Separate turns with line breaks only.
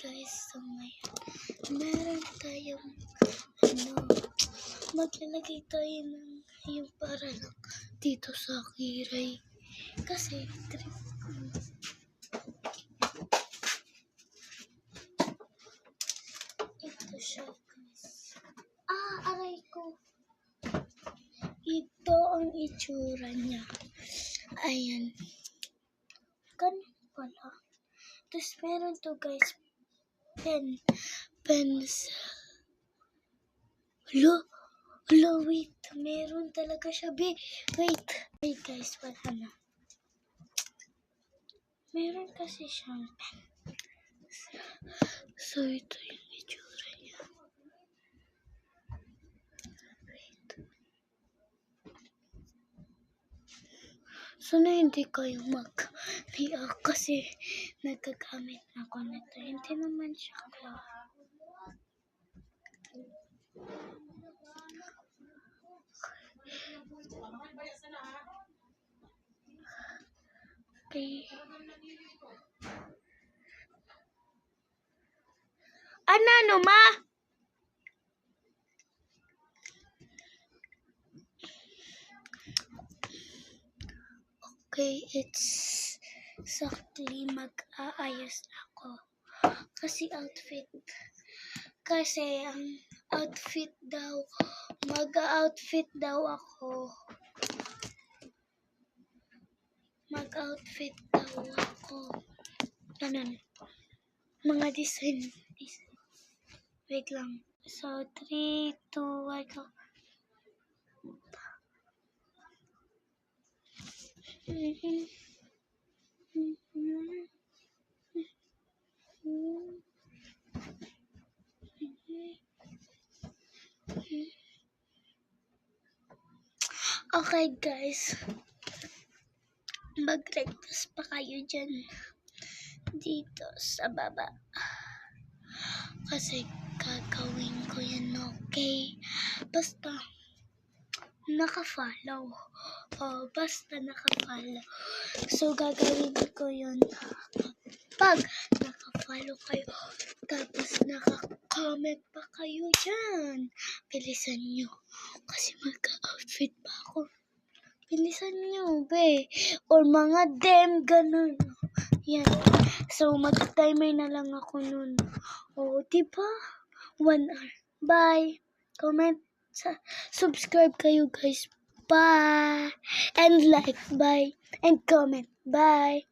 guys, so ngayon, meron tayong, maglalagay tayo ng yung para lang dito sa kiray. Kasi, trip ko. Ito siya, guys. Aray ko. Ito ang itsura niya. Ayan. Ganun pala. Tapos meron to, guys. Pencil. Wait. Meron talaga siya. Wait, guys. Wala na. Meron kasi siyang pen. So, ito yung itsura niya. Wait. So, na hindi kayo mag-react kasi nagagamit na ako nito. Hindi naman siya cloth. Okay. Ano, ma? Okay, it's exactly mag-aayos ako. Kasi ang outfit daw, mag-outfit daw ako. Ganun. Mga design. Wait lang. So, 3, 2, 1, go. Okay, guys. Mag-request pa kayo dyan. Dito sa baba. Kasi gagawin ko yan, okay? Basta naka-follow. Basta naka-follow. So, gagawin ko yun. Pag naka-follow kayo, tapos naka-comment pa kayo dyan. Bilisan nyo. Kasi mag-outfit pa ako. Bilisan nyo, be. Or mga dem, ganun. Yan. So, mag-timer na lang ako nun. Diba? 1 hour. Bye. Comment. Subscribe kayo, guys. Bye. And like. Bye. And comment. Bye.